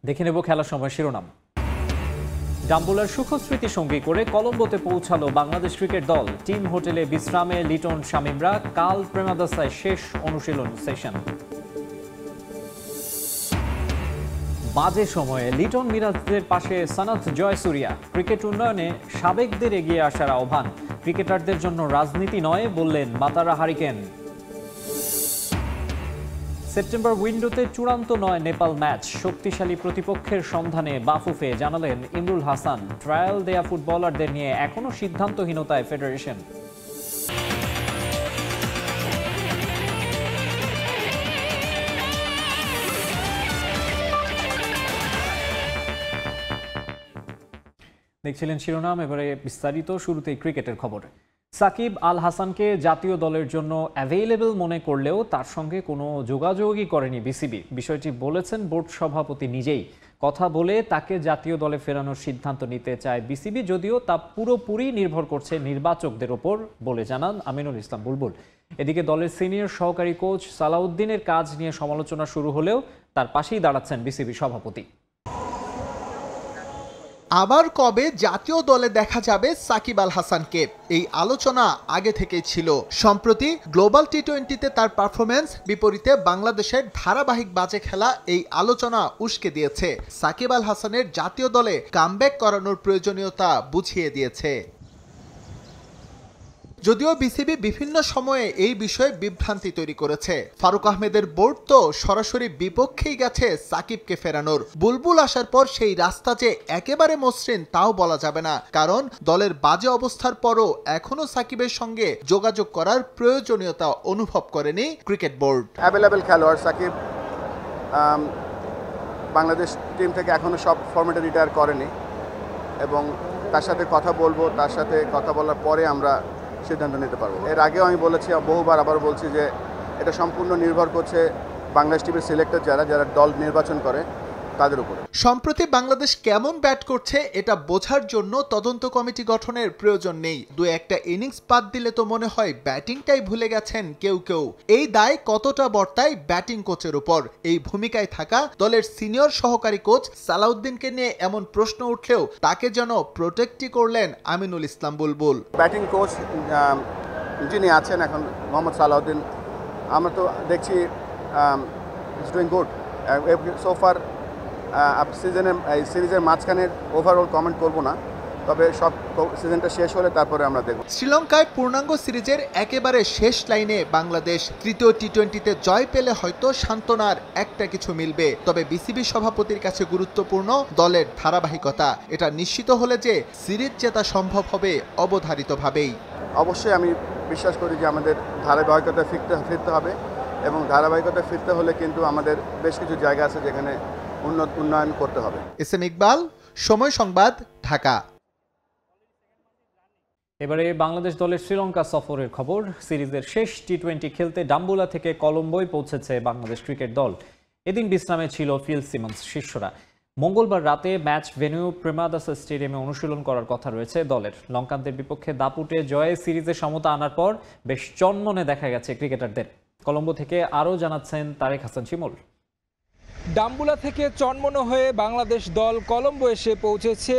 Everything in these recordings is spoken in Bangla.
দেখে নেব খেলার সময় শিরোনাম। ডাম্বুলার সুখ স্মৃতি সঙ্গী করে কলম্বোতে পৌঁছালো বাংলাদেশ ক্রিকেট দল। টিম হোটেলে বিশ্রামে লিটন শামীমরা। কাল প্রেমাদাসায় শেষ অনুশীলন সেশন। বাজে সময়ে লিটন মিরাজদের পাশে সনাথ জয়সুরিয়া। ক্রিকেট উন্নয়নে সাবেকদের এগিয়ে আসার আহ্বান। ক্রিকেটারদের জন্য রাজনীতি নয় বললেন মাতারা হারিকেন। সেপ্টেম্বর উইন্ডোতে চূড়ান্ত নয় নেপাল ম্যাচ। শক্তিশালী প্রতিপক্ষের সন্ধানে বাফুফে, জানালেন ইমরুল হাসান। ট্রায়াল দেয়া ফুটবলারদের নিয়ে এখনও সিদ্ধান্তহীনতায় ফেডারেশন। দেখছিলেন শিরোনাম, এবারে বিস্তারিত। শুরুতেই ক্রিকেটের খবর। সাকিব আল হাসানকে জাতীয় দলের জন্য অ্যাভেইলেবল মনে করলেও তার সঙ্গে কোনো যোগাযোগই করেনি বিসিবি। বিষয়টি বলেছেন বোর্ড সভাপতি নিজেই। কথা বলে তাকে জাতীয় দলে ফেরানোর সিদ্ধান্ত নিতে চায় বিসিবি, যদিও তা পুরোপুরি নির্ভর করছে নির্বাচকদের ওপর বলে জানান আমিনুল ইসলাম বুলবুল। এদিকে দলের সিনিয়র সহকারী কোচ সালাউদ্দিনের কাজ নিয়ে সমালোচনা শুরু হলেও তার পাশেই দাঁড়াচ্ছেন বিসিবি সভাপতি। আবার কবে জাতীয় দলে দেখা যাবে সাকিব আল হাসানকে, এই আলোচনা আগে থেকেই ছিল। সম্প্রতি গ্লোবাল টি-20তে তার পারফরমেন্স বিপরীতে বাংলাদেশের ধারাবাহিক বাজে খেলা এই আলোচনা উস্কে দিয়েছে। সাকিব আল হাসানের জাতীয় দলে কামব্যাক করানোর প্রয়োজনীয়তা বুঝিয়ে দিয়েছে। যদিও বিসিবি বিভিন্ন সময়ে এই বিষয়ে বিভ্রান্তি তৈরি করেছে। ফারুক আহমেদের বোর্ড তো সরাসরি বিপক্ষেই গেছে সাকিবকে ফেরানোর। বুলবুল আসার পর সেই রাস্তা যে একেবারে মসৃণ তাও বলা যাবে না, কারণ দলের বাজে অবস্থার পরও এখনো সাকিবের সঙ্গে যোগাযোগ করার প্রয়োজনীয়তা অনুভব করেনি ক্রিকেট বোর্ড। অ্যাভেলেবেল খেলোয়াড় সাকিব বাংলাদেশ টিম থেকে এখনো সব ফরম্যাটে রিটায়ার করেনি এবং তার সাথে কথা বলবো, তার সাথে কথা বলার পরে আমরা সিদ্ধান্ত নিতে পারবো। এর আগেও আমি বলেছি, বহুবার আবার বলছি যে এটা সম্পূর্ণ নির্ভর করছে বাংলাদেশ টিমের সিলেক্টর যারা দল নির্বাচন করে তাদের উপরে। সম্প্রতি বাংলাদেশ কেমন ব্যাট করছে এটা বোঝার জন্য তদন্ত কমিটি গঠনের প্রয়োজন নেই। দু একটা ইনিংস বাদ দিলে তো মনে হয় ব্যাটিংটাই ভুলে গেছেন কেউ কেউ। এই দায় কতটা বর্তায় ব্যাটিং কোচের উপর? এই ভূমিকায় থাকা দলের সিনিয়র সহকারী কোচ সালাউদ্দিনকে নিয়ে এমন প্রশ্ন উঠলেও তাকে যেন প্রোটেক্টই করলেন আমিনুল ইসলাম বুলবুল। ব্যাটিং কোচ যিনি আছেন এখন মোহাম্মদ সালাউদ্দিন, আমরা তো দেখছি ইজ ডুইং গুড সোফার। সিরিজের মাঝখানের ওভারঅল কমেন্ট করব না, তবে সব সিজনটা শেষ হলে তারপরে আমরা দেখব। শ্রীলঙ্কায় পূর্ণাঙ্গ সিরিজের একেবারে শেষ লাইনে বাংলাদেশ। তৃতীয় টি-20তে জয় পেলে হয়তো সান্ত্বনার একটা কিছু মিলবে, তবে বিসিবি সভাপতির কাছে গুরুত্বপূর্ণ দলের ধারাবাহিকতা। এটা নিশ্চিত হলে যে সিরিজ জেতা সম্ভব হবে অবধারিতভাবেই। অবশ্যই আমি বিশ্বাস করি যে আমাদের ধারাবাহিকতা ফিরতে হবে এবং ধারাবাহিকতা ফিরতে হলে কিন্তু আমাদের বেশ কিছু জায়গা আছে যেখানে উন্নয়ন করতে হবে। এস এম ইকবাল, সময় সংবাদ, ঢাকা। এবারে বাংলাদেশ দলের শ্রীলঙ্কা সফরের খবর। সিরিজের শেষ টি-20 খেলতে ডাম্বুলা থেকে কলম্বোয় পৌঁছেছে বাংলাদেশ ক্রিকেট দল। এদিন বিশ্রামে ছিল ফিল সিমন্স শিষ্যরা। মঙ্গলবার রাতে ম্যাচ ভেন্যু প্রেমাদাসা স্টেডিয়ামে অনুশীলন করার কথা রয়েছে দলের। লঙ্কানদের বিপক্ষে দাপুটে জয়ে সিরিজে সমতা আনার পর বেশ চনমনে দেখা গেছে ক্রিকেটারদের। কলম্বো থেকে আরও জানাচ্ছেন তারেক হাসান শিমুল। ডাম্বুলা থেকে চনমনে হয়ে বাংলাদেশ দল কলম্বো এসে পৌঁছেছে।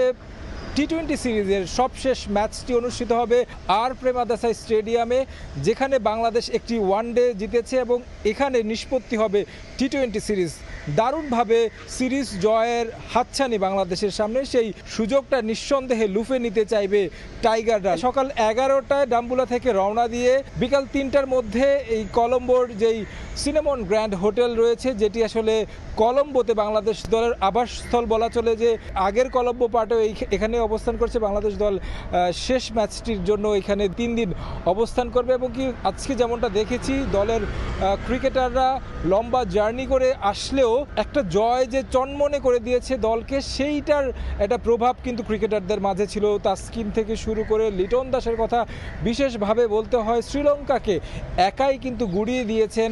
টি-20 সিরিজের সবশেষ ম্যাচটি অনুষ্ঠিত হবে আর প্রেমাদাসা স্টেডিয়ামে, যেখানে বাংলাদেশ একটি ওয়ানডে জিতেছে এবং এখানে নিষ্পত্তি হবে টি-20 সিরিজ। দারুণভাবে সিরিজ জয়ের হাতছানি বাংলাদেশের সামনে, সেই সুযোগটা নিঃসন্দেহে লুফে নিতে চাইবে টাইগাররা। সকাল 11টায় ডাম্বুলা থেকে রওনা দিয়ে বিকাল 3টার মধ্যে এই কলম্বোর যেই সিনেমন গ্র্যান্ড হোটেল রয়েছে, যেটি আসলে কলম্বোতে বাংলাদেশ দলের আবাসস্থল বলা চলে, যে আগের কলম্বো পার্টেও এখানে অবস্থান করছে বাংলাদেশ দল। শেষ ম্যাচটির জন্য এখানে 3 দিন অবস্থান করবে এবং কি আজকে যেমনটা দেখেছি দলের ক্রিকেটাররা লম্বা জার্নি করে আসলেও একটা জয় যে চনমনে করে দিয়েছে দলকে, সেইটার একটা প্রভাব কিন্তু ক্রিকেটারদের মাঝে ছিল। তাসকিন থেকে শুরু করে লিটন দাসের কথা বিশেষভাবে বলতে হয়। শ্রীলঙ্কাকে একাই কিন্তু গুড়িয়ে দিয়েছেন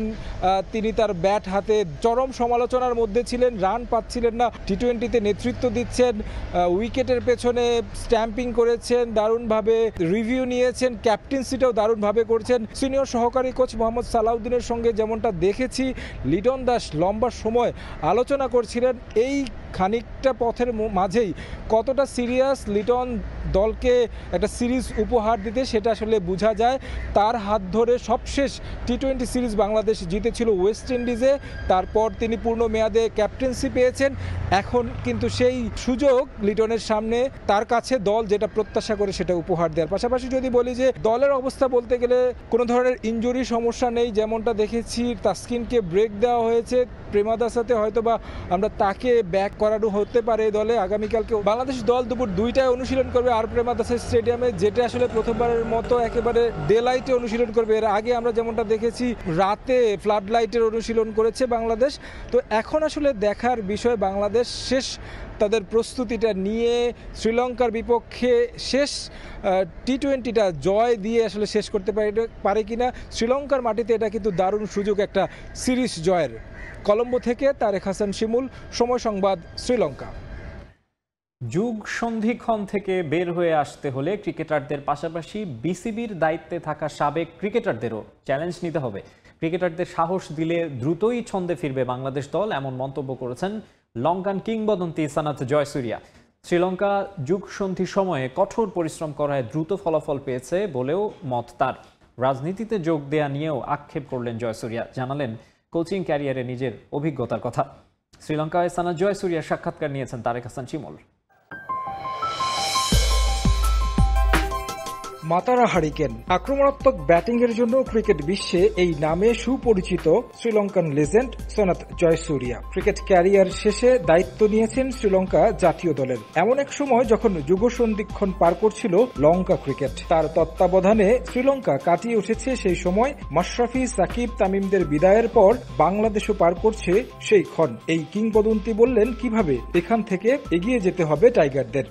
তিনি। তার ব্যাট হাতে চরম সমালোচনার মধ্যে ছিলেন, রান পাচ্ছিলেন না। টি-20তে নেতৃত্ব দিচ্ছেন, উইকেটের পেছনে স্ট্যাম্পিং করেছেন, দারুণভাবে রিভিউ নিয়েছেন, ক্যাপ্টেন্সিটাও দারুণভাবে করছেন। সিনিয়র সহকারী কোচ মোহাম্মদ সালাউদ্দিনের সঙ্গে যেমনটা দেখেছি, লিটন দাস লম্বা সময় আলোচনা করছিলেন। এই খানিকটা পথের মাঝেই কতটা সিরিয়াস লিটন দলকে একটা সিরিজ উপহার দিতে সেটা আসলে বোঝা যায়। তার হাত ধরে সবশেষ টি-20 সিরিজ বাংলাদেশ জিতেছিল ওয়েস্ট ইন্ডিজে, তারপর তিনি পূর্ণ মেয়াদে ক্যাপ্টেন্সি পেয়েছেন। এখন কিন্তু সেই সুযোগ লিটনের সামনে, তার কাছে দল যেটা প্রত্যাশা করে সেটা উপহার দেওয়ার। পাশাপাশি যদি বলি যে দলের অবস্থা বলতে গেলে কোনো ধরনের ইনজুরি সমস্যা নেই, যেমনটা দেখেছি তাসকিনকে ব্রেক দেওয়া হয়েছে, প্রেমাদাসাতে হয়তো বা আমরা তাকে ব্যাক করানো হতে পারে দলে। আগামীকালকে বাংলাদেশ দল দুপুর 2টায় অনুশীলন করবে আর প্রেমাদাসা স্টেডিয়ামে, যেটা আসলে প্রথমবারের মতো একেবারে ডে লাইটে অনুশীলন করবে। এর আগে আমরা যেমনটা দেখেছি রাতে ফ্লাড লাইটের অনুশীলন করেছে বাংলাদেশ। তো এখন আসলে দেখার বিষয় বাংলাদেশ শেষ তাদের প্রস্তুতিটা নিয়ে শ্রীলঙ্কার বিপক্ষে শেষ টি-20টা জয় দিয়ে আসলে শেষ করতে পারে কিনা। শ্রীলঙ্কার মাটিতে এটা কিন্তু দারুণ সুযোগ একটা সিরিজ জয়ের। কলম্বো থেকে তারেক হাসান শিমুল, সময় সংবাদ, শ্রীলঙ্কা। যুগ সন্ধিক্ষণ থেকে বের হয়ে আসতে হলে ক্রিকেটারদের পাশাপাশি বিসিবির দায়িত্বে থাকা সাবেক ক্রিকেটারদেরও চ্যালেঞ্জ নিতে হবে। ক্রিকেটারদের সাহস দিলে দ্রুতই ছন্দে ফিরবে বাংলাদেশ দল, এমন মন্তব্য করেছেন লঙ্কান কিংবদন্তি সানাত জয়সুরিয়া। শ্রীলঙ্কা যুগ সন্ধি সময়ে কঠোর পরিশ্রম করায় দ্রুত ফলাফল পেয়েছে বলেও মত তার। রাজনীতিতে যোগ দেয়া নিয়েও আক্ষেপ করলেন জয়সুরিয়া, জানালেন কোচিং ক্যারিয়ারে নিজের অভিজ্ঞতার কথা। শ্রীলঙ্কায় সানাত জয়সুরিয়ার সাক্ষাৎকার নিয়েছেন তারেক হাসান শিমুল। মাতারা হারিকেন আক্রমণাত্মক ব্যাটিংয়ের জন্য ক্রিকেট বিশ্বে এই নামে সুপরিচিত Sri Lankan legend সনাত Jayasuriya cricket career শেষে দায়িত্ব নিয়েছেন শ্রীলঙ্কা জাতীয় দলের। এমন এক সময় যখন যুগসন্ধিক্ষণ পার করছিল লঙ্কা ক্রিকেট, তার তত্ত্বাবধানে শ্রীলঙ্কা কাটিয়ে উঠেছে সেই সময়। মাশরাফি, সাকিব, তামিমদের বিদায়ের পর বাংলাদেশও পার করছে সেই ক্ষণ। এই কিংবদন্তি বললেন কিভাবে এখান থেকে এগিয়ে যেতে হবে টাইগারদের।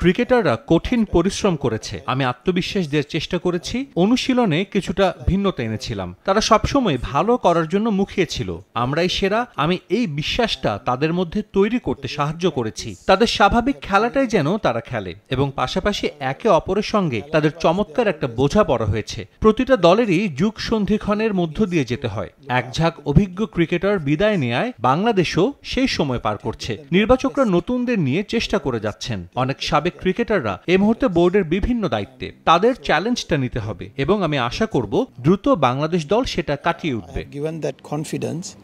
ক্রিকেটাররা কঠিন পরিশ্রম করেছে, আমি আত্মবিশ্বাস দেওয়ার চেষ্টা করেছি, অনুশীলনে কিছুটা ভিন্নতা এনেছিলাম। তারা সবসময় ভালো করার জন্য মুখিয়ে ছিল, আমরাই সেরা। আমি এই বিশ্বাসটা তাদের মধ্যে তৈরি করতে সাহায্য করেছি। তাদের স্বাভাবিক খেলাটাই যেন তারা খেলে এবং পাশাপাশি একে অপরের সঙ্গে তাদের চমৎকার একটা বোঝাপড়া হয়েছে। প্রতিটা দলেরই যুগ সন্ধিক্ষণের মধ্য দিয়ে যেতে হয়। এক ঝাঁক অভিজ্ঞ ক্রিকেটার বিদায় নেয়, বাংলাদেশও সেই সময় পার করছে। নির্বাচকরা নতুনদের নিয়ে চেষ্টা করে যাচ্ছেন। অনেক সাবেক ক্রিকেটাররা এই মুহূর্তে বোর্ডের বিভিন্ন দায়িত্বে, তাদের চ্যালেঞ্জটা নিতে হবে এবং আমি আশা করব দ্রুত বাংলাদেশ দল সেটা কাটিয়ে উঠবে।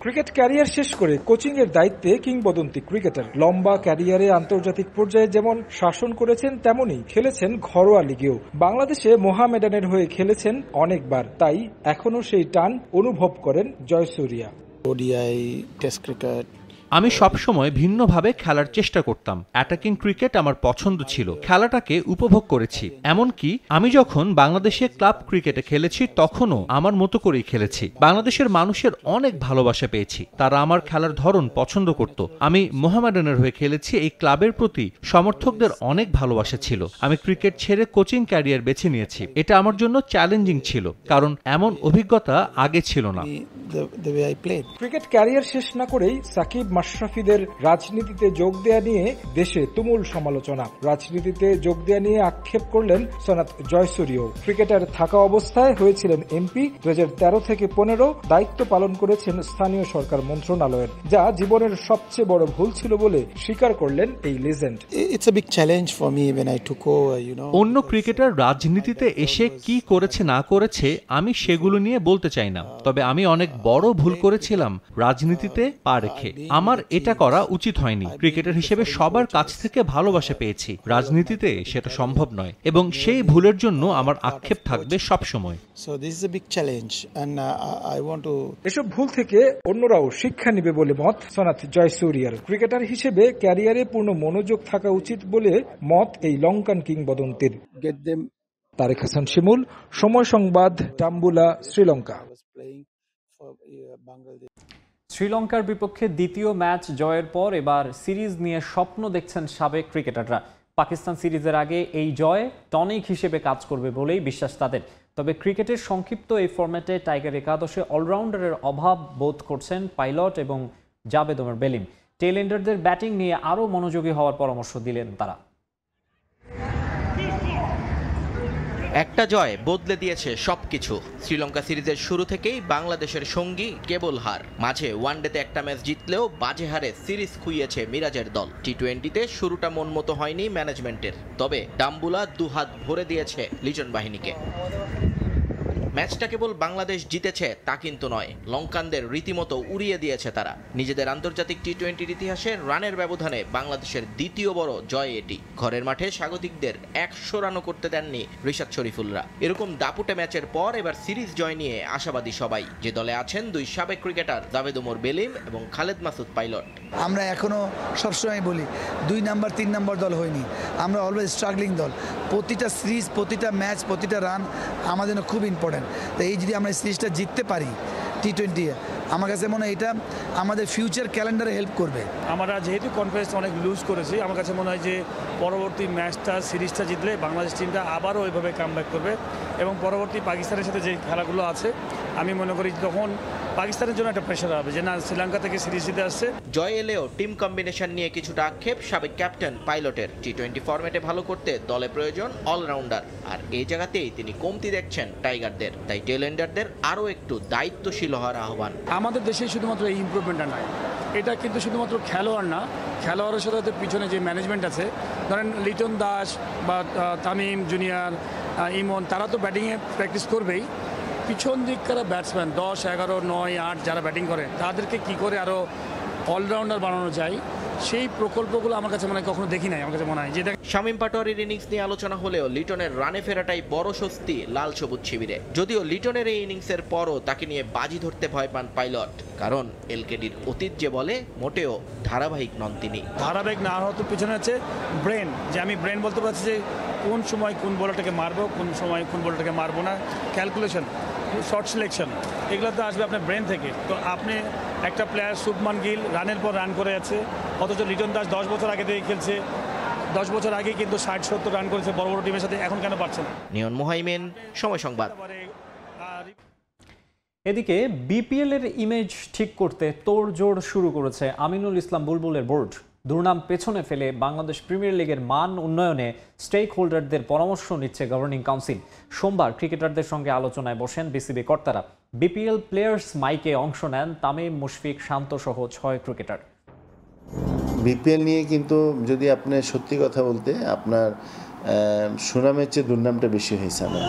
ক্রিকেট ক্যারিয়ার শেষ করে কোচিং এর দায়িত্বে কিংবদন্তি ক্রিকেটার। লম্বা ক্যারিয়ারে আন্তর্জাতিক পর্যায়ে যেমন শাসন করেছেন, তেমনি খেলেছেন ঘরোয়া লিগেও। বাংলাদেশে মোহামেডানের হয়ে খেলেছেন অনেকবার, তাই এখনো সেই টান অনুভব করেন জয়সুরিয়া। ওডিআই, টেস্ট ক্রিকেট আমি সবসময় ভিন্নভাবে খেলার চেষ্টা করতাম। অ্যাটাকিং ক্রিকেট আমার পছন্দ ছিল, খেলাটাকে উপভোগ করেছি। এমনকি আমি যখন বাংলাদেশে ক্লাব ক্রিকেটে খেলেছি তখনও আমার মতো করেই খেলেছি। বাংলাদেশের মানুষের অনেক ভালোবাসা পেয়েছি, তারা আমার খেলার ধরন পছন্দ করত। আমি মোহামেডানের হয়ে খেলেছি, এই ক্লাবের প্রতি সমর্থকদের অনেক ভালোবাসা ছিল। আমি ক্রিকেট ছেড়ে কোচিং ক্যারিয়ার বেছে নিয়েছি। এটা আমার জন্য চ্যালেঞ্জিং ছিল, কারণ এমন অভিজ্ঞতা আগে ছিল না। ক্রিকেট ক্যারিয়ার শেষ না করেই সাকিব, মাশরাফিদের রাজনীতিতে যোগ দেয়া নিয়ে দেশে তুমুল সমালোচনা। রাজনীতিতে যোগ দেয়া নিয়ে আক্ষেপ করলেন সনাত জয়সুরিয়া। ক্রিকেটার থাকা অবস্থায় হয়েছিলেন এমপি। 2013 থেকে 15 দায়িত্ব পালন করেছেন স্থানীয় সরকার মন্ত্রণালয়ের, যা জীবনের সবচেয়ে বড় ভুল ছিল বলে স্বীকার করলেন এই লেজেন্ড। অন্য ক্রিকেটার রাজনীতিতে এসে কি করেছে না করেছে আমি সেগুলো নিয়ে বলতে চাই না, তবে আমি অনেক বড় ভুল করেছিলাম রাজনীতিতে পা রেখে। আমার এটা করা উচিত হয়নি। ক্রিকেটার হিসেবে সবার কাছ থেকে ভালোবাসা পেয়েছি, রাজনীতিতে সেটা সম্ভব নয় এবং সেই ভুলের জন্য আমার আক্ষেপ থাকবে সব সময়। এসব ভুল থেকে অন্যরাও শিক্ষা নেবে বলে মত সনাত জয়সুরিয়ার। ক্রিকেটার হিসেবে ক্যারিয়ারে পূর্ণ মনোযোগ থাকা উচিত বলে মত এই লঙ্কান কিংবদন্তির। তারেক হাসান শিমুল, সময় সংবাদ, ডাম্বুলা, শ্রীলঙ্কা। শ্রীলঙ্কার বিপক্ষে দ্বিতীয় ম্যাচ জয়ের পর এবার সিরিজ নিয়ে স্বপ্ন দেখছেন সাবেক ক্রিকেটাররা। পাকিস্তান সিরিজের আগে এই জয় টনিক হিসেবে কাজ করবে বলেই বিশ্বাস তাদের। তবে ক্রিকেটের সংক্ষিপ্ত এই ফরম্যাটে টাইগার একাদশে অলরাউন্ডারের অভাব বোধ করছেন পাইলট এবং জাভেদ ওমর বেলিম। টেল এন্ডারদের ব্যাটিং নিয়ে আরও মনোযোগী হওয়ার পরামর্শ দিলেন তারা। একটা জয় বদলে দিয়েছে সবকিছু। শ্রীলঙ্কা সিরিজের শুরু থেকেই বাংলাদেশের সঙ্গী কেবল হার, মাঝে ওয়ানডেতে একটা ম্যাচ জিতলেও বাজে হারে সিরিজ খুইয়েছে মিরাজের দল। টি-20তে শুরুটা মন মতো হয়নি ম্যানেজমেন্টের, তবে ডাম্বুলা দুহাত ভরে দিয়েছে লিটন বাহিনীকে। ম্যাচটা কেবল বাংলাদেশ জিতেছে তা কিন্তু নয়, লঙ্কানদের রীতিমতো উড়িয়ে দিয়েছে তারা। নিজেদের আন্তর্জাতিক টি-20 ইতিহাসে রানের ব্যবধানে বাংলাদেশের দ্বিতীয় বড় জয় এটি। ঘরের মাঠে স্বাগতিকদের 100 রানও করতে দেননি রিশাদ শরীফুলরা। এরকম দাপুটে ম্যাচের পর এবার সিরিজ জয় নিয়ে আশাবাদী সবাই। যে দলে আছেন দুই সাবেক ক্রিকেটার জাভেদ ওমর বেলিম এবং খালেদ মাসুদ পাইলট। আমরা এখনো সবসময় বলি 2 নাম্বার 3 নাম্বার দল হয়নি, আমরা অলওয়েজ স্ট্রাগলিং দল। প্রতিটা সিরিজ, প্রতিটা ম্যাচ, প্রতিটা রান আমার জন্য খুব ইম্পর্টেন্ট। তো এই যদি আমরা সিরিজটা জিততে পারি টি-20, আমার কাছে মনে হয় এটা আমাদের ফিউচার ক্যালেন্ডারে হেল্প করবে। আমরা যেহেতু কনফিডেন্স অনেক লুজ করেছি, আমার কাছে মনে হয় যে পরবর্তী ম্যাচটা সিরিজটা জিতলে বাংলাদেশ টিমটা আবারও ওইভাবে কামব্যাক করবে এবং পরবর্তী পাকিস্তানের সাথে যে খেলাগুলো আছে আমি মনে করি তখন পাকিস্তানের জন্য একটা প্রেশার হবে যে না, শ্রীলঙ্কা থেকে সিরিজ জিতে আসছে। জয় এলেও টিম কম্বিনেশন নিয়ে কিছুটা আক্ষেপ সাবেক ক্যাপ্টেন পাইলটের। টি-20 ফরম্যাটে ভালো করতে দলে প্রয়োজন অলরাউন্ডার, আর এই জায়গাতেই তিনি কমতি দেখছেন টাইগারদের। তাই টেলেন্ডারদের আরও একটু দায়িত্বশীল হওয়ার আহ্বান। আমাদের দেশে শুধুমাত্র এই ইমপ্রুভমেন্টটা নয়, এটা কিন্তু শুধুমাত্র খেলোয়াড় না, খেলোয়াড়ের সাথে পিছনে যে ম্যানেজমেন্ট আছে, ধরেন লিটন দাস বা তামিম জুনিয়র, ইমন, তারা তো ব্যাটিংয়ে প্র্যাকটিস করবেই। পিছন দিককার ব্যাটসম্যান 10, 11, 9, 8 যারা ব্যাটিং করে তাদেরকে কি করে আরও অলরাউন্ডার বানানো যায় সেই প্রকল্পগুলো আমার কাছে মনে হয় কখনো দেখি নাই। আমার কাছে মনে হয় যে শামীম পাটোয়ারির ইনিংস নিয়ে আলোচনা হলেও লিটনের রানে ফেরাটাই বড় স্বস্তি লাল সবুজ শিবিরে। যদিও লিটনের এই ইনিংসের পরও তাকে নিয়ে বাজি ধরতে ভয় পান পাইলট, কারণ এলকেডির অতীত যে বলে মোটেও ধারাবাহিক নন তিনি। ধারাবাহিক না হওয়ার পিছনে আছে ব্রেন, যে আমি ব্রেন বলতে পারছি যে কোন সময় কোন বলটাকে মারবো, কোন সময় কোন বলটাকে মারবো না, ক্যালকুলেশন, শর্ট সিলেকশন, এগুলো তো আসবে আপনার ব্রেন থেকে। তো আপনি একটা প্লেয়ার শুভমান গিল রানের পর রান করে আছে, অথচ লিটন দাস 10 বছর আগে থেকে খেলছে, 10 বছর আগে কিন্তু 60-70 রান করেছে বড় বড় টিমের সাথে, এখন কেন পারছেন? নিয়ন মোহাইমেন, সময় সংবাদ। এদিকে বিপিএল এর ইমেজ ঠিক করতে তোড়জোড় শুরু করেছে আমিনুল ইসলাম বুলবুলের বোর্ড। দুর্নাম পেছনে ফেলে বাংলাদেশ প্রিমিয়ার লিগের মান উন্নয়নে স্টেক হোল্ডারদের পরামর্শ নিচ্ছে গভর্নিং কাউন্সিল। সোমবার ক্রিকেটারদের সঙ্গে আলোচনায় বসেন বিসিবি কর্তারা। বিপিএল প্লেয়ার্স মাইকে অংশ নেন তামিম, মুশফিক, শান্ত সহ 6 ক্রিকেটার। বিপিএল নিয়ে কিন্তু যদি আপনি সত্যি কথা বলতে আপনার সুনামের চেয়ে দুর্নামটা বেশি হয়েছে আমার।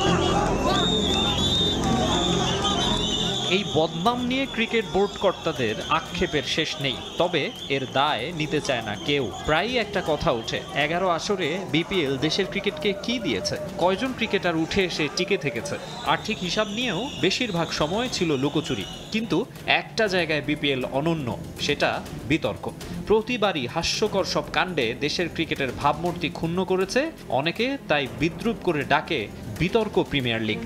এই বদনাম নিয়ে ক্রিকেট বোর্ড কর্তাদের আক্ষেপের শেষ নেই, তবে এর দায় নিতে চায় না কেউ। প্রায়ই একটা কথা ওঠে, 11 আসরে বিপিএল দেশের ক্রিকেটকে কি দিয়েছে, কয়জন ক্রিকেটার উঠে এসে টিকে থেকেছে। আর্থিক হিসাব নিয়েও বেশিরভাগ সময় ছিল লুকোচুরি, কিন্তু একটা জায়গায় বিপিএল অনন্য, সেটা বিতর্ক। প্রতিবারই হাস্যকর সব কাণ্ডে দেশের ক্রিকেটের ভাবমূর্তি ক্ষুণ্ণ করেছে অনেকে, তাই বিদ্রূপ করে ডাকে বিতর্ক প্রিমিয়ার লিগ।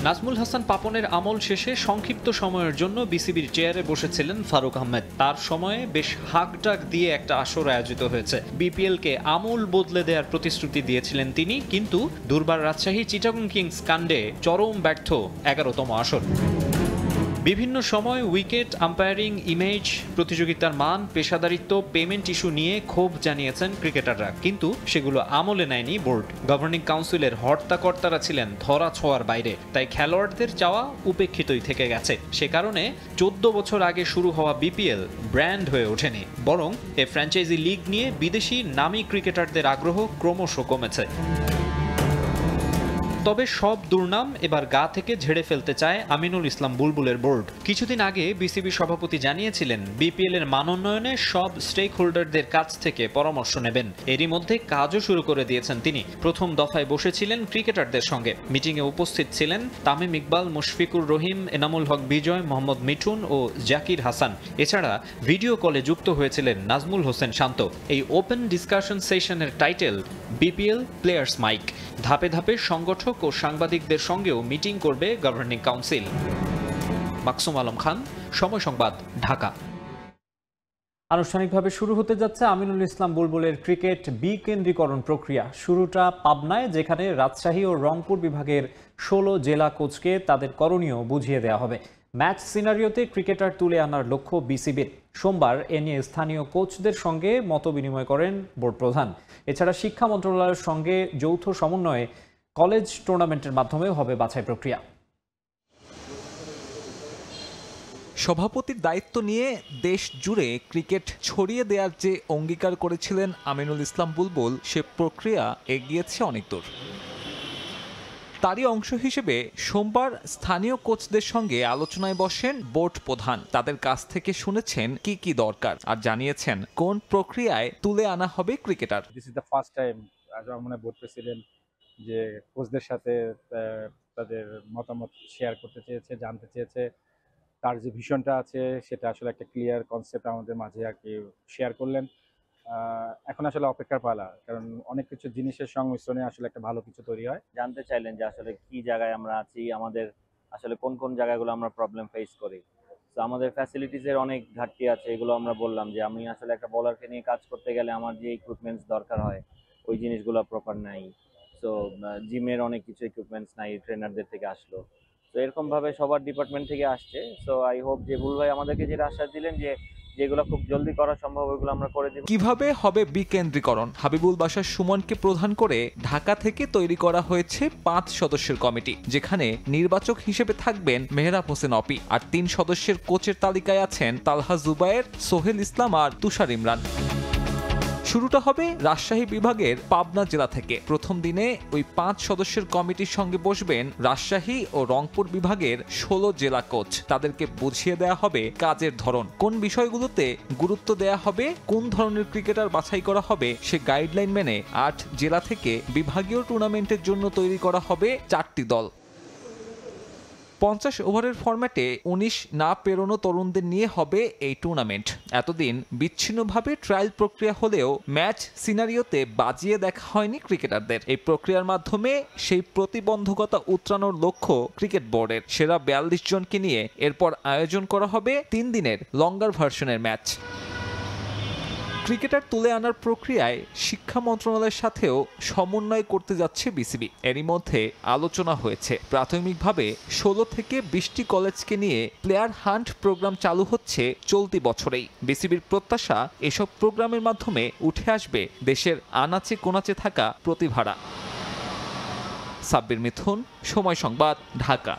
নাজমুল হাসান পাপনের আমল শেষে সংক্ষিপ্ত সময়ের জন্য বিসিবির চেয়ারে বসেছিলেন ফারুক আহমেদ। তার সময়ে বেশ হাঁকডাক দিয়ে একটা আসর আয়োজিত হয়েছে। বিপিএলকে আমূল বদলে দেওয়ার প্রতিশ্রুতি দিয়েছিলেন তিনি, কিন্তু দুর্বার রাজশাহী চিটাগং কিংস কাণ্ডে চরম ব্যর্থ 11তম আসর। বিভিন্ন সময় উইকেট, আম্পায়ারিং, ইমেজ, প্রতিযোগিতার মান, পেশাদারিত্ব, পেমেন্ট ইস্যু নিয়ে ক্ষোভ জানিয়েছেন ক্রিকেটাররা, কিন্তু সেগুলো আমলে নেয়নি বোর্ড। গভর্নিং কাউন্সিলের হর্তাকর্তারা ছিলেন ধরা ছোঁয়ার বাইরে, তাই খেলোয়াড়দের চাওয়া উপেক্ষিতই থেকে গেছে। সে কারণে 14 বছর আগে শুরু হওয়া বিপিএল ব্র্যান্ড হয়ে ওঠেনি, বরং এ ফ্র্যাঞ্চাইজি লিগ নিয়ে বিদেশি নামী ক্রিকেটারদের আগ্রহ ক্রমশ কমেছে। তবে সব দুর্নাম এবার গা থেকে ঝেড়ে ফেলতে চায় আমিনুল ইসলাম বুলবুলের বোর্ড। কিছুদিন আগে বিসিবি সভাপতি জানিয়েছিলেন বিপিএল এর মান উন্নয়নে সব স্টেক হোল্ডারদের কাছ থেকে পরামর্শ নেবেন। এরই মধ্যে কাজও শুরু করে দিয়েছেন তিনি। প্রথম দফায় বসেছিলেন ক্রিকেটারদের সঙ্গে। মিটিংয়ে উপস্থিত ছিলেন তামিম ইকবাল, মুশফিকুর রহিম, এনামুল হক বিজয়, মোহাম্মদ মিঠুন ও জাকির হাসান। এছাড়া ভিডিও কলে যুক্ত হয়েছিলেন নাজমুল হোসেন শান্ত। এই ওপেন ডিসকাশন সেশনের টাইটেল বিপিএল প্লেয়ার্স মাইক। ধাপে ধাপে সংগঠক ও সাংবাদিকদের সঙ্গেও মিটিং করবে গভর্নিং কাউন্সিল। মাকসুম আলম খান, সময় সংবাদ, ঢাকা। আনুষ্ঠানিকভাবে শুরু হতে যাচ্ছে আমিনুল ইসলাম বুলবুলের ক্রিকেট বিকেন্দ্রীকরণ প্রক্রিয়া। শুরুটা পাবনায়, যেখানে রাজশাহী ও রংপুর বিভাগের 16 জেলা কোচকে তাদের করণীয় বুঝিয়ে দেওয়া হবে। ম্যাচ সিনারিওতে ক্রিকেটার তুলে আনার লক্ষ্য বিসিবির। সোমবার এ নিয়ে স্থানীয় কোচদের সঙ্গে মতবিনিময় করেন বোর্ড প্রধান। এছাড়া শিক্ষা মন্ত্রণালয়ের সঙ্গে যৌথ সমন্বয়ে কলেজ টুর্নামেন্টের মাধ্যমেও হবে বাছাই প্রক্রিয়া। সভাপতির দায়িত্ব নিয়ে দেশ জুড়ে ক্রিকেট ছড়িয়ে দেওয়ার যে অঙ্গীকার করেছিলেন আমিনুল ইসলাম বুলবুল, সে প্রক্রিয়া এগিয়েছে অনেক দূর। তারই অংশ হিসেবে সোমবার স্থানীয় কোচদের সঙ্গে আলোচনায় বসেন বোর্ড প্রধান। তাদের কাছ থেকে শুনেছেন কি কি দরকার আর জানিয়েছেন কোন প্রক্রিয়ায় তুলে আনা হবে cricketer. This is the first time মানে বোর্ড প্রেসিডেন্ট যে কোচদের সাথে তাদের মতামত শেয়ার করতে চেয়েছে, জানতে চেয়েছে। তার যে ভিশনটা আছে সেটা আসলে একটা ক্লিয়ার কনসেপ্ট আমাদের মাঝে আর কি শেয়ার করলেন। এখন আসলে অপেক্ষার পালা, কারণ অনেক কিছু জিনিসের সংমিশ্রণে আসলে একটা ভালো কিছু তৈরি হয়। জানতে চাইলেন যে আসলে কি জায়গায় আমরা আছি, আমাদের আসলে কোন কোন জায়গাগুলো আমরা প্রবলেম ফেস করি। তো আমাদের ফ্যাসিলিটিসের অনেক ঘাটতি আছে, এগুলো আমরা বললাম যে আমি আসলে একটা বলারকে নিয়ে কাজ করতে গেলে আমার যে ইকুইপমেন্টস দরকার হয় ওই জিনিসগুলো প্রপার নাই। সো জিমের অনেক কিছু ইকুইপমেন্টস নাই, ট্রেনারদের থেকে আসলো। তো এরকমভাবে সবার ডিপার্টমেন্ট থেকে আসছে। সো আই হোপ যে বুল ভাই আমাদেরকে যেটা আশ্বাস দিলেন যে যেগুলো খুব জলদি করা সম্ভব ওইগুলো আমরা করে দেব। কিভাবে হবে বিকেন্দ্রীকরণ? হাবিবুল বাশার সুমনকে প্রধান করে ঢাকা থেকে তৈরি করা হয়েছে 5 সদস্যের কমিটি, যেখানে নির্বাচক হিসেবে থাকবেন মেহরাব হোসেন অপি। আর 3 সদস্যের কোচের তালিকায় আছেন তালহা জুবায়ের, সোহেল ইসলাম আর তুষার ইমরান। শুরুটা হবে রাজশাহী বিভাগের পাবনা জেলা থেকে। প্রথম দিনে ওই 5 সদস্যের কমিটির সঙ্গে বসবেন রাজশাহী ও রংপুর বিভাগের 16 জেলা কোচ। তাদেরকে বুঝিয়ে দেয়া হবে কাজের ধরন, কোন বিষয়গুলোতে গুরুত্ব দেয়া হবে, কোন ধরনের ক্রিকেটার বাছাই করা হবে সে গাইডলাইন মেনে 8 জেলা থেকে বিভাগীয় টুর্নামেন্টের জন্য তৈরি করা হবে 4টি দল। 50 ওভারের ফরম্যাটে 19 না পেরোনো তরুণদের নিয়ে হবে এই টুর্নামেন্ট। এতদিন বিচ্ছিন্নভাবে ট্রায়াল প্রক্রিয়া হলেও ম্যাচ সিনারিওতে বাজিয়ে দেখা হয়নি ক্রিকেটারদের। এই প্রক্রিয়ার মাধ্যমে সেই প্রতিবন্ধকতা উতরানোর লক্ষ্য ক্রিকেট বোর্ডের। সেরা 42 জনকে নিয়ে এরপর আয়োজন করা হবে 3 দিনের লঙ্গার ভার্সনের ম্যাচ। ক্রিকেটার তুলে আনার প্রক্রিয়ায় শিক্ষা মন্ত্রণালয়ের সাথেও সমন্বয় করতে যাচ্ছে বিসিবি। এরই মধ্যে আলোচনা হয়েছে প্রাথমিকভাবে 16 থেকে 20টি কলেজকে নিয়ে প্লেয়ার হান্ট প্রোগ্রাম চালু হচ্ছে চলতি বছরেই। বিসিবির প্রত্যাশা এসব প্রোগ্রামের মাধ্যমে উঠে আসবে দেশের আনাচে কোনাচে থাকা প্রতিভারা। সাব্বির মিথুন, সময় সংবাদ, ঢাকা।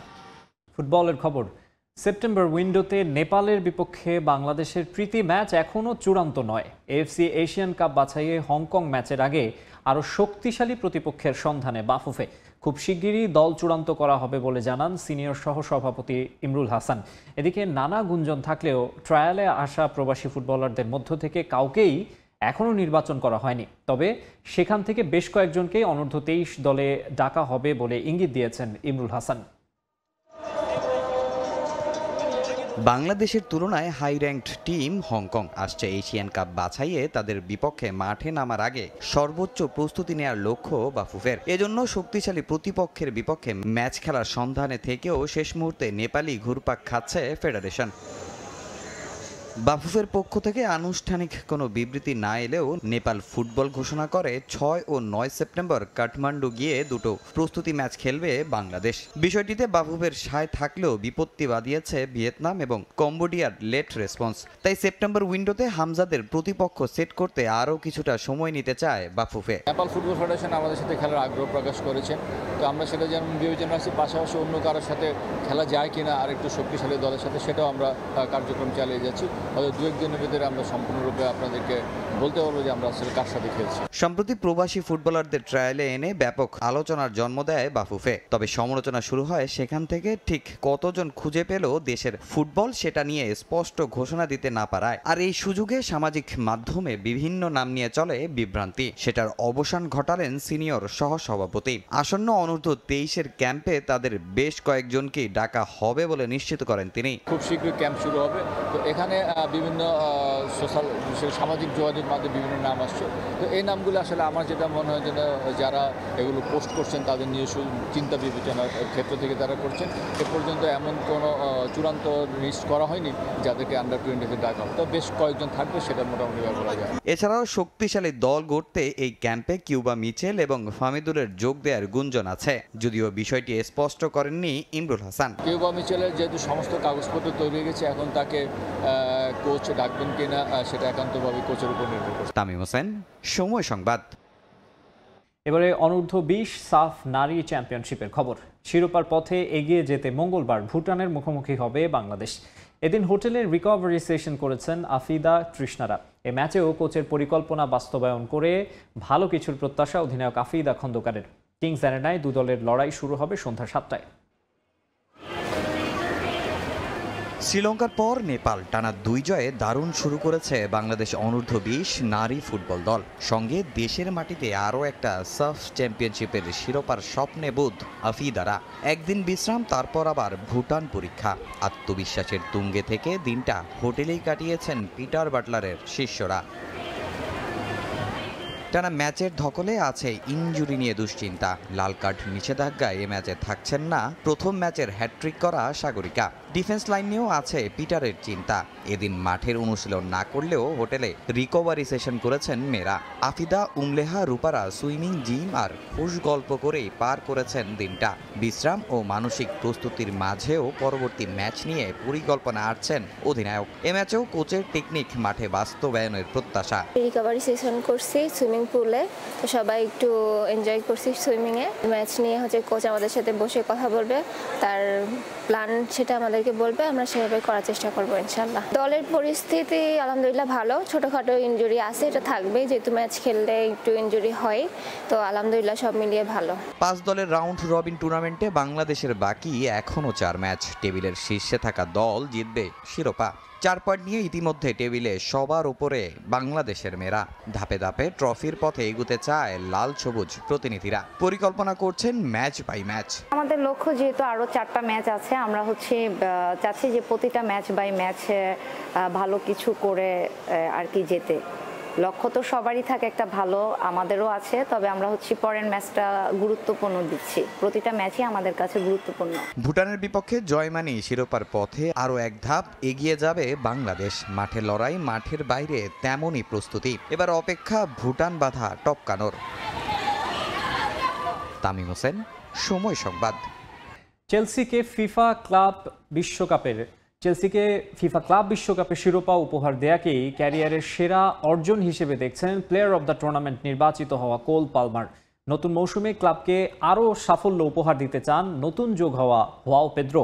ফুটবলের খবর। সেপ্টেম্বর উইন্ডোতে নেপালের বিপক্ষে বাংলাদেশের প্রীতি ম্যাচ এখনও চূড়ান্ত নয়। এএফসি এশিয়ান কাপ বাছাইয়ে হংকং ম্যাচের আগে আরও শক্তিশালী প্রতিপক্ষের সন্ধানে বাফুফে। খুব শিগগিরই দল চূড়ান্ত করা হবে বলে জানান সিনিয়র সহসভাপতি ইমরুল হাসান। এদিকে নানা গুঞ্জন থাকলেও ট্রায়ালে আসা প্রবাসী ফুটবলারদের মধ্য থেকে কাউকেই এখনও নির্বাচন করা হয়নি। তবে সেখান থেকে বেশ কয়েকজনকেই অনূর্ধ্ব 23 দলে ডাকা হবে বলে ইঙ্গিত দিয়েছেন ইমরুল হাসান। বাংলাদেশের তুলনায় হাই র্যাঙ্কড টিম হংকং আসছে এশিয়ান কাপ বাছাইয়ে তাদের বিপক্ষে মাঠে নামার আগে সর্বোচ্চ প্রস্তুতি নেওয়ার লক্ষ্য বাফুফের। এজন্য শক্তিশালী প্রতিপক্ষের বিপক্ষে ম্যাচ খেলার সন্ধানে থেকেও শেষ মুহূর্তে নেপালি ঘুরপাক খাচ্ছে ফেডারেশন। বাফুফের পক্ষ থেকে আনুষ্ঠানিক কোনো বিবৃতি না এলেও নেপাল ফুটবল ঘোষণা করে 6 ও 9 সেপ্টেম্বর কাঠমান্ডু গিয়ে দুটো প্রস্তুতি ম্যাচ খেলবে বাংলাদেশ। বিষয়টিতে বাফুফের সায় থাকলেও বিপত্তি বাঁধিয়েছে ভিয়েতনাম এবং কম্বোডিয়ার লেট রেসপন্স। তাই সেপ্টেম্বর উইন্ডোতে হামজাদের প্রতিপক্ষ সেট করতে আরও কিছুটা সময় নিতে চায় বাফুফে। নেপাল ফুটবল ফেডারেশন আমাদের সাথে খেলার আগ্রহ প্রকাশ করেছেন, তো আমরা সেটা যেমন বিবেচনা রাখছি, পাশাপাশি অন্য কারোর সাথে খেলা যায় কিনা আর একটু শক্তিশালী দলের সাথে, সেটাও আমরা কার্যক্রম চালিয়ে যাচ্ছি। হয়তো 2-1 দিনের ভিতরে আমরা সম্পূর্ণরূপে আপনাদেরকে বলতে পারবো যে আমরা আসলে কার সাথে খেলছি। সম্প্রতি প্রবাসী ফুটবলারদের ট্রায়ালে এনে ব্যাপক আলোচনার জন্ম দেয় বাফুফে। তবে সমালোচনা শুরু হয় সেখান থেকে। ঠিক কতজন খুঁজে পেল দেশের ফুটবল সেটা নিয়ে স্পষ্ট ঘোষণা দিতে না পারায়। আর এই সুযোগে সামাজিক মাধ্যমে বিভিন্ন নাম নিয়ে চলে বিভ্রান্তি। সেটার অবসান ঘটালেন সিনিয়র সহসভাপতি। আসন্ন অনূর্ধ্ব 23-এর ক্যাম্পে তাদের বেশ কয়েকজনকেই ডাকা হবে বলে নিশ্চিত করেন তিনি। খুব শীঘ্রই ক্যাম্প শুরু হবে, তো এখানে বিভিন্ন সামাজিক যোগাযোগ মাধ্যমে বিভিন্ন নাম আসছে। তো এই নামগুলো আসলে আমার যেটা মনে হয় যে যারা এগুলো পোস্ট করছেন তাদের নিজস্ব চিন্তা বিবেচনার ক্ষেত্র থেকে তারা করছেন। এ পর্যন্ত এমন কোনো চূড়ান্ত লিস্ট করা হয়নি যাদেরকে আন্ডার 20-তে ডাকা হবে। তো বেশ কয়েকজন থাকবে, সেটা মোটামুটি বলা যায়। এছাড়াও শক্তিশালী দল গড়তে এই ক্যাম্পে কিউবা মিচেল এবং ফামিদুলের যোগ দেওয়ার গুঞ্জন আছে। আছে, যদিও বিষয়টি স্পষ্ট করেননি ইমরুল হাসান। কিউবা মিচেলের যেহেতু সমস্ত কাগজপত্র তৈরি হয়ে গেছে, এখন তাকে কোচ ডাকবেন কিনা সেটা একান্তভাবে কোচের উপর নির্ভর করছে। তামিম হোসেন, সময় সংবাদ। এবারে অনূর্ধ্ব 20 সাফ নারী চ্যাম্পিয়নশিপের খবর। শিরোপার পথে এগিয়ে যেতে মঙ্গলবার ভুটানের মুখোমুখি হবে বাংলাদেশ। এদিন হোটেলের রিকভারি সেশন করেছেন আফিদা তৃষ্ণারা। এ ম্যাচেও কোচের পরিকল্পনা বাস্তবায়ন করে ভালো কিছুর প্রত্যাশা অধিনায়ক আফিদা খন্দকারের। কিংস অ্যারেনায় দু দলের লড়াই শুরু হবে সন্ধ্যা 7টায়। শ্রীলঙ্কার পর নেপাল টানা 2 জয়ে দারুণ শুরু করেছে বাংলাদেশ অনূর্ধ্ব 20 নারী ফুটবল দল। সঙ্গে দেশের মাটিতে আরও একটা সাফ চ্যাম্পিয়নশিপের শিরোপার স্বপ্নে বুঁদ আফিদারা। একদিন বিশ্রাম, তারপর আবার ভুটান পরীক্ষা। আত্মবিশ্বাসের তুঙ্গে থেকে দিনটা হোটেলেই কাটিয়েছেন পিটার বাটলারের শিষ্যরা। টানা ম্যাচের ধকলে আছে ইনজুরি নিয়ে দুশ্চিন্তা। লাল কার্ড নিষেধাজ্ঞায় এ ম্যাচে থাকছেন না প্রথম ম্যাচের হ্যাট্রিক করা সাগরিকা। ডিফেন্স লাইন নিয়েও আছে পিটারের চিন্তা। এদিন মাঠের অনুশীলন না করলেও হোটেলে রিকভারি সেশন করেছেন মেয়েরা। আফিদা, উমলেহা, রূপারা সুইমিং, জিম আর খুশ গল্প করেই পার করেছেন দিনটা। বিশ্রাম ও মানসিক প্রস্তুতির মাঝেও পরবর্তী ম্যাচ নিয়ে পরিকল্পনা আঁটছেন অধিনায়ক। এ ম্যাচেও কোচের টেকনিক মাঠে বাস্তবায়নের প্রত্যাশা। রিকভারি সেশন করছি সুইমিং পুলে, তো সবাই একটু এনজয় করছি সুইমিংয়ে। ম্যাচ নিয়ে কোচ আমাদের সাথে বসে কথা বলবে, তার প্ল্যান সেটা আমাদেরকে বলবে, আমরা সেভাবে করার চেষ্টা করবো ইনশাল্লাহ। দলের পরিস্থিতি আলহামদুলিল্লাহ ভালো। ছোটোখাটো ইনজুরি আছে, এটা থাকবে, যেহেতু ম্যাচ খেললে একটু ইনজুরি হয়, তো আলহামদুলিল্লাহ সব মিলিয়ে ভালো। 5 দলের রাউন্ড রবিন টুর্নামেন্টে বাংলাদেশের বাকি এখনও 4 ম্যাচ। টেবিলের শীর্ষে থাকা দল জিতবে শিরোপা। 4 পয়েন্ট নিয়ে ইতিমধ্যে টেবিলে সবার উপরে বাংলাদেশের মেয়েরা। ধাপে ধাপে ট্রফির পথে এগুতে চায় লাল সবুজ প্রতিনিধিরা। পরিকল্পনা করছেন ম্যাচ বাই ম্যাচ। আমাদের লক্ষ্য যেহেতু আরো 4টা ম্যাচ আছে, আমরা চাচ্ছি যে প্রতিটা ম্যাচ বাই ম্যাচে ভালো কিছু করে আর কি যেতে। লক্ষ্য তো সবারই থাকে একটা ভালো, আমাদেরও আছে, তবে আমরা পরের ম্যাচটা গুরুত্বপূর্ণ দিচ্ছি। প্রতিটা ম্যাচই আমাদের কাছে গুরুত্বপূর্ণ। ভুটানের বিপক্ষে জয় মানেই শিরোপার পথে আরও এক ধাপ এগিয়ে যাবে বাংলাদেশ। মাঠের লড়াই, মাঠের বাইরে তেমনই প্রস্তুতি। এবার অপেক্ষা ভুটান বাধা টপকানোর। তামিম হোসেন, সময় সংবাদ। চেলসিকে ফিফা ক্লাব বিশ্বকাপের শিরোপা উপহার দেয়াকেই ক্যারিয়ারের সেরা অর্জন হিসেবে দেখছেন প্লেয়ার অব দ্য টুর্নামেন্ট নির্বাচিত হওয়া কোল পালমার। নতুন মৌসুমে ক্লাবকে আরও সাফল্য উপহার দিতে চান নতুন যোগ হওয়া হোয়াও পেদ্রো।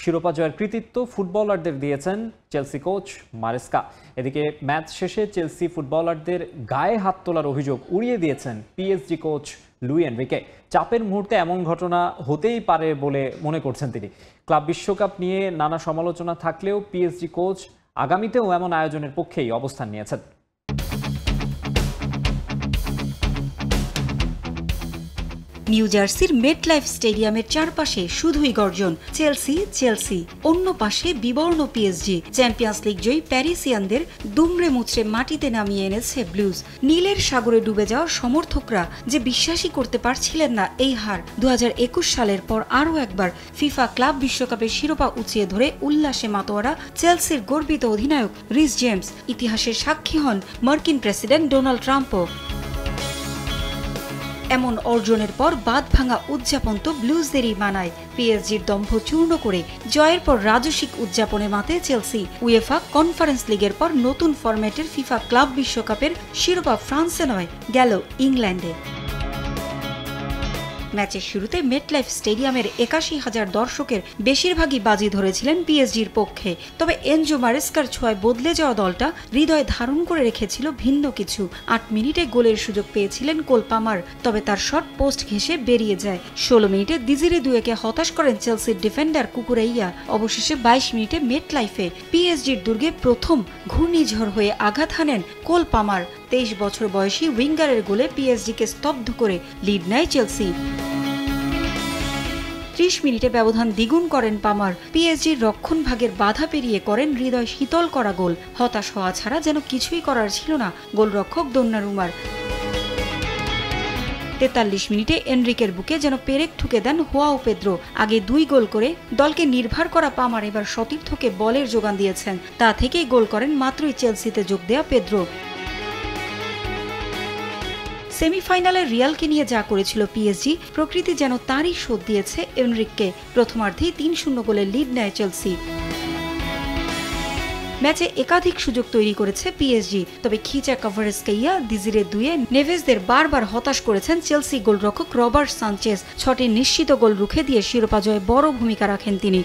শিরোপা জয়ের কৃতিত্ব ফুটবলারদের দিয়েছেন চেলসি কোচ মারেস্কা। এদিকে ম্যাচ শেষে চেলসি ফুটবলারদের গায়ে হাত তোলার অভিযোগ উড়িয়ে দিয়েছেন পিএসজি কোচ লুই এনরিকে। চাপের মুহূর্তে এমন ঘটনা হতেই পারে বলে মনে করছেন তিনি। ক্লাব বিশ্বকাপ নিয়ে নানা সমালোচনা থাকলেও পিএসজি কোচ আগামীতেও এমন আয়োজনের পক্ষেই অবস্থান নিয়েছেন। নিউ জার্সির মেটলাইফ স্টেডিয়ামের চারপাশে শুধুই গর্জন, চেলসি চেলসি। অন্য পাশে বিবর্ণ পিএসজি। চ্যাম্পিয়ন্স লিগ জয়ী প্যারিসিয়ানদের দুমড়ে মুচড়ে মাটিতে নামিয়ে এনেছে ব্লুজ। নীলের সাগরে ডুবে যাওয়া সমর্থকরা যে বিশ্বাসই করতে পারছিলেন না এই হার। 2021 সালের পর আরও একবার ফিফা ক্লাব বিশ্বকাপের শিরোপা উঁচিয়ে ধরে উল্লাসে মাতোয়ারা চেলসির গর্বিত অধিনায়ক রিস জেমস। ইতিহাসের সাক্ষী হন মার্কিন প্রেসিডেন্ট ডোনাল্ড ট্রাম্পও। এমন অর্জনের পর বাঁধ ভাঙা উদযাপন তো ব্লুজদেরই মানায়। পিএসজির দম্ভ চূর্ণ করে জয়ের পর রাজসিক উদযাপনে মাতে চেলসি। উয়েফা কনফারেন্স লিগের পর নতুন ফরম্যাটের ফিফা ক্লাব বিশ্বকাপের শিরোপা ফ্রান্সে নয়, গেল ইংল্যান্ডে। ম্যাচের শুরুতে মেটলাইফ স্টেডিয়ামের ৮১,০০০ দর্শকের বেশিরভাগই বাজি ধরেছিলেন পিএসজির পক্ষে। তবে এনজো মারেস্কার ছোঁয়ায় বদলে যাওয়া দলটা হৃদয় ধারণ করে রেখেছিল ভিন্ন কিছু। ৮ মিনিটে গোলের সুযোগ পেয়েছিলেন কোল পামার, তবে তার শট পোস্ট ঘেঁষে বেরিয়ে যায়। ১৬ মিনিটে দিজিরে দুয়েকে হতাশ করেন চেলসির ডিফেন্ডার কুকুরেইয়া। অবশেষে ২২ মিনিটে মেটলাইফে পিএসজির দুর্গে প্রথম ঘূর্ণিঝড় হয়ে আঘাত হানেন কোল পামার। ২৩ বছর বয়সী উইঙ্গারের গোলে পিএসজিকে স্তব্ধ করে লিড নেয় চেলসি। ৩০ মিনিটে ব্যবধান দ্বিগুণ করেন পামার। পিএসজির রক্ষণভাগের বাধা পেরিয়ে করেন হৃদয় শীতল করা গোল। হতাশ হওয়া ছাড়া যেন কিছুই করার ছিল না গোলরক্ষক দোন্নারুমার। ৪৩ মিনিটে এনরিকের বুকে যেন পেরেক ঠুকে দেন হোয়াও পেদ্রো। আগে ২ গোল করে দলকে নির্ভর করা পামার এবার সতীর্থকে বলের যোগান দিয়েছেন। তা থেকেই গোল করেন মাত্রই চেলসিতে যোগ দেয়া পেদ্রো। সেমিফাইনালে রিয়ালকে নিয়ে যা করেছিল পিএসজি, প্রকৃতি যেন তারই শোধ দিয়েছে এনরিককে। প্রথমার্ধেই ৩-০ গোলে লিড নেয় চেলসি। ম্যাচে একাধিক সুযোগ তৈরি করেছে পিএসজি, তবে খিচা কাভারেজকেইয়া, দিজিরে দুয়ে, নেভেসদের বারবার হতাশ করেছেন চেলসি গোলরক্ষক রবার্ট সানচেজ। ৬টি নিশ্চিত গোল রুখে দিয়ে শিরোপা জয়ে বড় ভূমিকা রাখেন তিনি।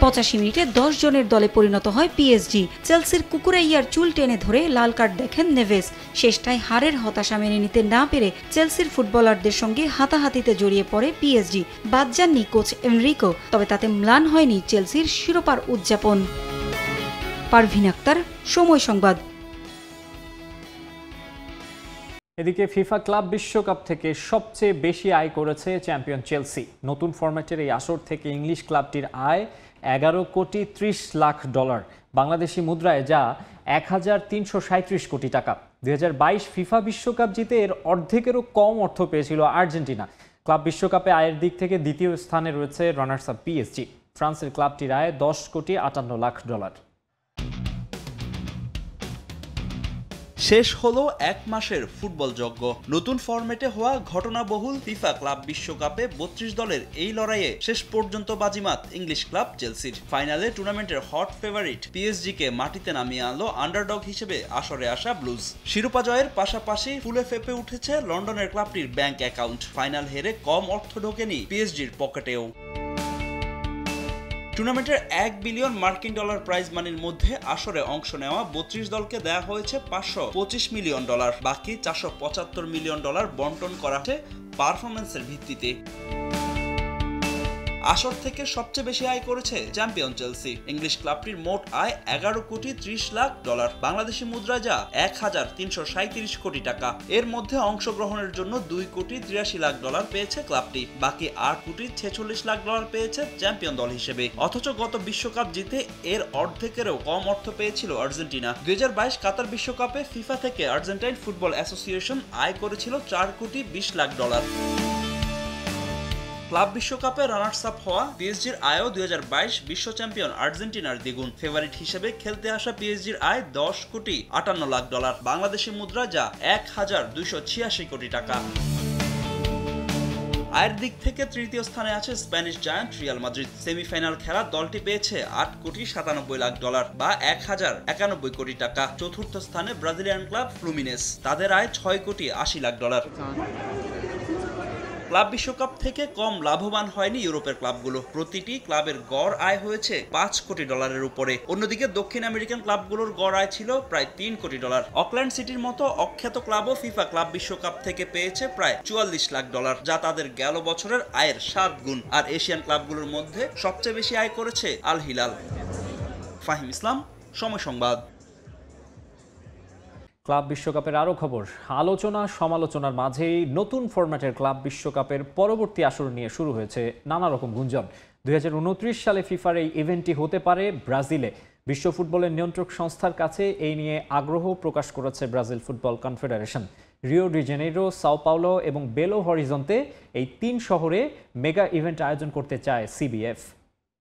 ৮৫ মিনিটে ১০ জনের দলে পরিণত হয় পিএসজি। চেলসির কুকুরাইয়ার চুল টেনে ধরে লাল কার্ড দেখেন নেভেস। শেষটায় হারের হতাশা মেনে নিতে না পেরে চেলসির ফুটবলারদের সঙ্গে হাতাহাতিতে জড়িয়ে পড়ে পিএসজি। বাদ যাননি কোচ এনরিকো, তবে তাতে ম্লান হয়নি চেলসির শিরোপার উদযাপন। পারভিন আক্তার, সময় সংবাদ। এদিকে ফিফা ক্লাব বিশ্বকাপ থেকে সবচেয়ে বেশি আয় করেছে চ্যাম্পিয়ন চেলসি। নতুন ফরম্যাটের এই আসর থেকে ইংলিশ ক্লাবটির আয় 11,30,00,000 বাংলাদেশি মুদ্রায়, যা 1,337 কোটি টাকা। 2022 ফিফা বিশ্বকাপ জিতে এর অর্ধেকেরও কম অর্থ পেয়েছিল আর্জেন্টিনা। ক্লাব বিশ্বকাপে আয়ের দিক থেকে দ্বিতীয় স্থানে রয়েছে রানার্স আপ পিএসজি। ফ্রান্সের ক্লাবটির আয় $10,58,00,000। শেষ হলো এক মাসের ফুটবল যজ্ঞ। নতুন ফরম্যাটে হওয়া ঘটনাবহুল ফিফা ক্লাব বিশ্বকাপে 32 দলের এই লড়াইয়ে শেষ পর্যন্ত বাজিমাত ইংলিশ ক্লাব চেলসির। ফাইনালে টুর্নামেন্টের হট ফেভারিট পিএসজিকে মাটিতে নামিয়ে আনলো আন্ডারডগ হিসেবে আসরে আসা ব্লুজ। শিরোপা জয়ের পাশাপাশি ফুলে ফেপে উঠেছে লন্ডনের ক্লাবটির ব্যাংক অ্যাকাউন্ট। ফাইনাল হেরে কম অর্থ ঢোকেনি পিএসজির পকেটেও। টুর্নামেন্টের $1 বিলিয়ন প্রাইজ মানির মধ্যে আসরে অংশ নেওয়া 32 দলকে দেয়া হয়েছে $525 মিলিয়ন। বাকি $475 মিলিয়ন বন্টন করা হয়েছে পারফরম্যান্সের ভিত্তিতে। আসর থেকে সবচেয়ে বেশি আয় করেছে চ্যাম্পিয়ন চেলসি। ইংলিশ ক্লাবটির মোট আয় $11,30,00,000, বাংলাদেশি মুদ্রায় যা 1,337 কোটি টাকা। এর মধ্যে অংশগ্রহণের জন্য $2,83,00,000 পেয়েছে ক্লাবটি। বাকি $8,46,00,000 পেয়েছে চ্যাম্পিয়ন দল হিসেবে। অথচ গত বিশ্বকাপ জিতে এর অর্ধেকেরও কম অর্থ পেয়েছিল আর্জেন্টিনা। 2022 কাতার বিশ্বকাপে ফিফা থেকে আর্জেন্টাইন ফুটবল অ্যাসোসিয়েশন আয় করেছিল $4,20,00,000। ক্লাব বিশ্বকাপে রানার্স আপ হওয়া পিএসজির আয়ও 2022 বিশ্ব চ্যাম্পিয়ন আর্জেন্টিনার দ্বিগুণ। ফেভারিট হিসেবে খেলতে আসা পিএসজির আয় $10,58,00,000, বাংলাদেশি মুদ্রা যা 1,286 কোটি টাকা। আয়ের দিক থেকে তৃতীয় স্থানে আছে Spanish giant Real Madrid. Semifinal খেলা দলটি পেয়েছে $8,97,00,000 বা 1,091 কোটি টাকা। চতুর্থ স্থানে ব্রাজিলিয়ান ক্লাব ফ্লুমিনেস, তাদের আয় $6,80,00,000। ক্লাব বিশ্বকাপ থেকে কম লাভবান হয়নি ইউরোপের ক্লাবগুলো। প্রতিটি ক্লাবের গড় আয় হয়েছে $5 কোটি উপরে। অন্যদিকে দক্ষিণ আমেরিকান ক্লাবগুলোর গড় আয় ছিল প্রায় $3 কোটি। অকল্যান্ড সিটির মতো অখ্যাত ক্লাবও ফিফা ক্লাব বিশ্বকাপ থেকে পেয়েছে প্রায় $44 লাখ, যা তাদের গেল বছরের আয়ের 7 গুণ। আর এশিয়ান ক্লাবগুলোর মধ্যে সবচেয়ে বেশি আয় করেছে আল হিলাল। ফাহিম ইসলাম, সময় সংবাদ। ক্লাব বিশ্বকাপের আরও খবর। আলোচনা সমালোচনার মাঝেই নতুন ফরম্যাটের ক্লাব বিশ্বকাপের পরবর্তী আসর নিয়ে শুরু হয়েছে নানা রকম গুঞ্জন। 2029 সালে ফিফার এই ইভেন্টটি হতে পারে ব্রাজিলে। বিশ্ব ফুটবলের নিয়ন্ত্রক সংস্থার কাছে এই নিয়ে আগ্রহ প্রকাশ করেছে Brazil Football Confederation. Rio de Janeiro, Sao Paulo এবং বেলো হরিজন্তে এই 3 শহরে মেগা ইভেন্ট আয়োজন করতে চায় সিবিএফ।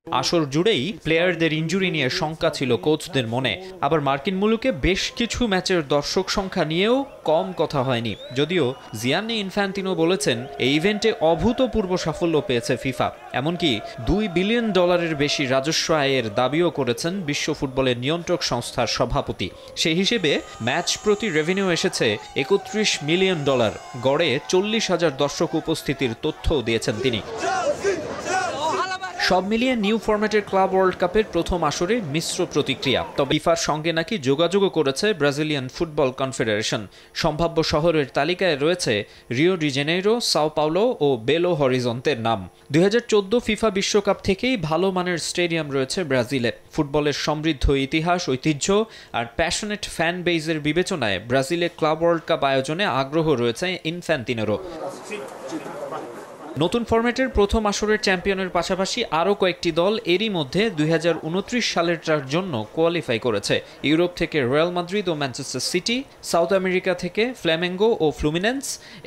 আসর জুড়েই প্লেয়ারদের ইনজুরি নিয়ে শঙ্কা ছিল কোচদের মনে। আবার মার্কিন মুলুকে বেশ কিছু ম্যাচের দর্শক সংখ্যা নিয়েও কম কথা হয়নি। যদিও জিয়ান্নি ইনফ্যান্টিনো বলেছেন এই ইভেন্টে অভূতপূর্ব সাফল্য পেয়েছে ফিফা। এমনকি $2 বিলিয়ন বেশি রাজস্ব আয়ের দাবিও করেছেন বিশ্ব ফুটবলের নিয়ন্ত্রক সংস্থার সভাপতি। সেই হিসেবে ম্যাচ প্রতি রেভিনিউ এসেছে $31 মিলিয়ন, গড়ে 40,000 দর্শক উপস্থিতির তথ্যও দিয়েছেন তিনি। সব মিলিয়ে নিউ ফরম্যাটের ক্লাব ওয়ার্ল্ড কাপের প্রথম আসরে মিশ্র প্রতিক্রিয়া। তবে ফিফার সঙ্গে নাকি যোগাযোগও করেছে ব্রাজিলিয়ান ফুটবল কনফেডারেশন। সম্ভাব্য শহরের তালিকায় রয়েছে Rio de Janeiro, Sao Paulo ও বেলো হরিজন্তের নাম। 2014 ফিফা বিশ্বকাপ থেকেই ভালো মানের স্টেডিয়াম রয়েছে ব্রাজিলে। ফুটবলের সমৃদ্ধ ইতিহাস, ঐতিহ্য আর প্যাশনেট ফ্যান বেইজের বিবেচনায় ব্রাজিলে ক্লাব ওয়ার্ল্ড কাপ আয়োজনে আগ্রহ রয়েছে ইনফ্যান্টিনোরও। নতুন ফরম্যাটের প্রথম আসরের চ্যাম্পিয়নের পাশাপাশি আরও কয়েকটি দল এরই মধ্যে 2029 সালেরটার জন্য কোয়ালিফাই করেছে। ইউরোপ থেকে রিয়াল মাদ্রিদ ও ম্যানচেস্টার সিটি, সাউথ আমেরিকা থেকে ফ্ল্যামেঙ্গো ও ফ্লুমিনেন্স,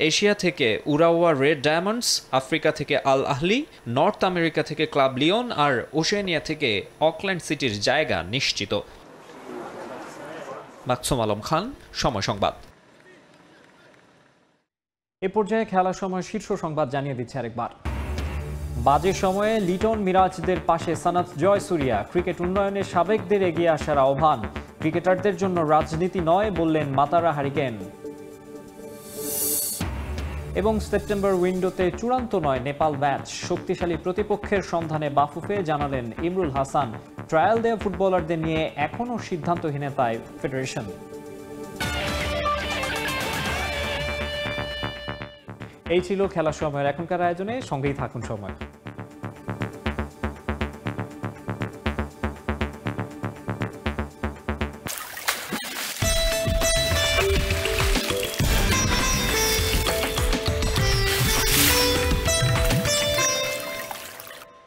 এশিয়া থেকে উরাওয়া রেড ডায়মন্ডস, আফ্রিকা থেকে আল আহলি, নর্থ আমেরিকা থেকে ক্লাব লিওন আর ওশেনিয়া থেকে অকল্যান্ড সিটির জায়গা নিশ্চিত। মাকসুম আলম খান, সময় সংবাদ। এ পর্যায়ে খেলার সময় শীর্ষ সংবাদ জানিয়ে দিচ্ছে আরেকবার। বাজে সময়ে লিটন মিরাজদের পাশে সানাত জয়সুরিয়া। ক্রিকেট উন্নয়নে সাবেকদের এগিয়ে আসার আহ্বান। ক্রিকেটারদের জন্য রাজনীতি নয় বললেন মাতারা হারিকেন। এবং সেপ্টেম্বর উইন্ডোতে চূড়ান্ত নয় নেপাল ম্যাচ। শক্তিশালী প্রতিপক্ষের সন্ধানে বাফুফে, জানালেন ইমরুল হাসান। ট্রায়াল দেয়া ফুটবলারদের নিয়ে এখনও সিদ্ধান্তহীনতায় ফেডারেশন। এই ছিল খেলার সময়ের এখনকার আয়োজনে, সঙ্গেই থাকুন সময়।